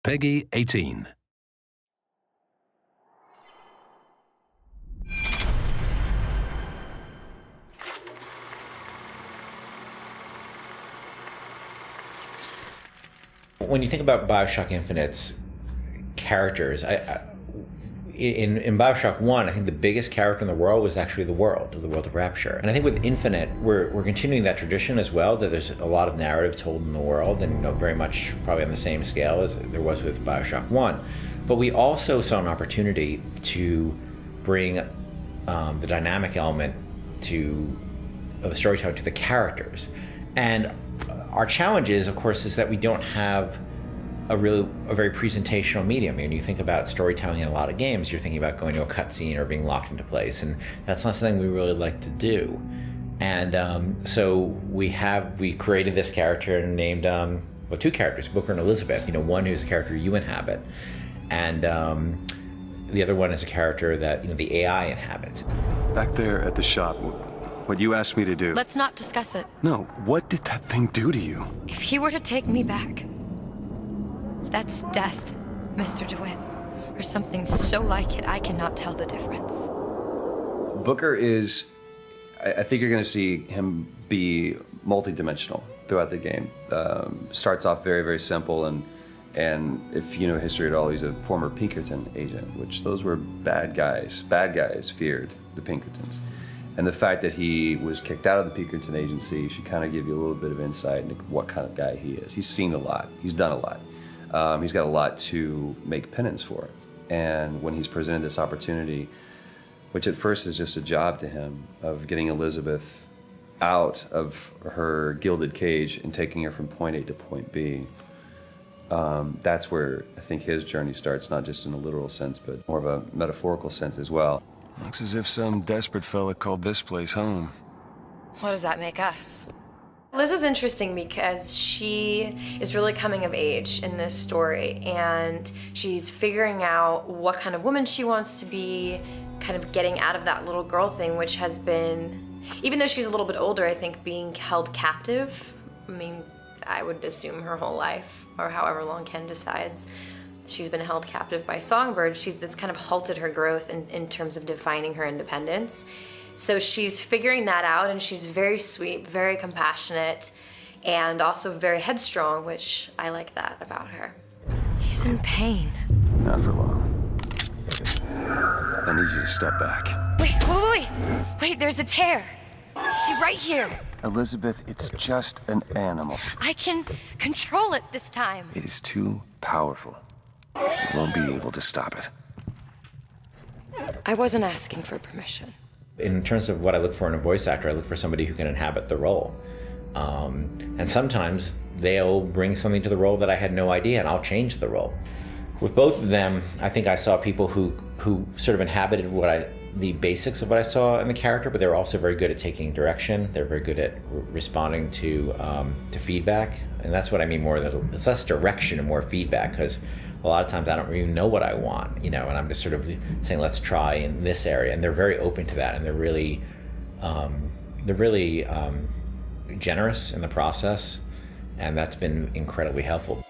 Peggy 18. When you think about Bioshock Infinite's characters, in Bioshock 1, I think the biggest character in the world was actually the world of Rapture. And I think with Infinite, we're continuing that tradition as well, that there's a lot of narrative told in the world, and very much probably on the same scale as there was with Bioshock 1. But we also saw an opportunity to bring the dynamic element of storytelling to the characters. And our challenge of course, is that we don't have a very presentational medium. I mean, you think about storytelling in a lot of games, you're thinking about going to a cutscene or being locked into place, and that's not something we really like to do. And so we created this character and named two characters, Booker and Elizabeth. One who's a character you inhabit, and the other one is a character that the AI inhabits. Back there at the shop, what you asked me to do. Let's not discuss it. No, what did that thing do to you? If he were to take me back, that's death, Mr. DeWitt. Or something so like it, I cannot tell the difference. Booker is, I think you're gonna see him be multidimensional throughout the game. Starts off very, very simple, and if you know history at all, he's a former Pinkerton agent, which those were bad guys. Bad guys feared the Pinkertons. And the fact that he was kicked out of the Pinkerton agency should kind of give you a little bit of insight into what kind of guy he is. He's seen a lot, he's done a lot. He's got a lot to make penance for. And when he's presented this opportunity, which at first is just a job to him, of getting Elizabeth out of her gilded cage and taking her from point A to point B, that's where I think his journey starts, not just in a literal sense, but more of a metaphorical sense as well. Looks as if some desperate fella called this place home. What does that make us? Liz is interesting because she is really coming of age in this story, and she's figuring out what kind of woman she wants to be, kind of getting out of that little girl thing, which has been, even though she's a little bit older, I think being held captive, I would assume her whole life, or however long Ken decides, she's been held captive by Songbird. That's kind of halted her growth in terms of defining her independence. So she's figuring that out, and she's very sweet, very compassionate, and also very headstrong, which I like that about her. He's in pain. Not for long. I need you to step back. Wait, there's a tear. See, right here. Elizabeth, it's just an animal. I can control it this time. It is too powerful. You won't be able to stop it. I wasn't asking for permission. In terms of what I look for in a voice actor, I look for somebody who can inhabit the role. And sometimes they'll bring something to the role that I had no idea, and I'll change the role. With both of them, I think I saw people who sort of inhabited the basics of what I saw in the character, but they're also very good at taking direction. They're very good at responding to feedback, and that's what I mean more. That it's less direction and more feedback, because a lot of times I don't even know what I want, and I'm just sort of saying, let's try in this area, and they're very open to that, and they're really generous in the process, and that's been incredibly helpful.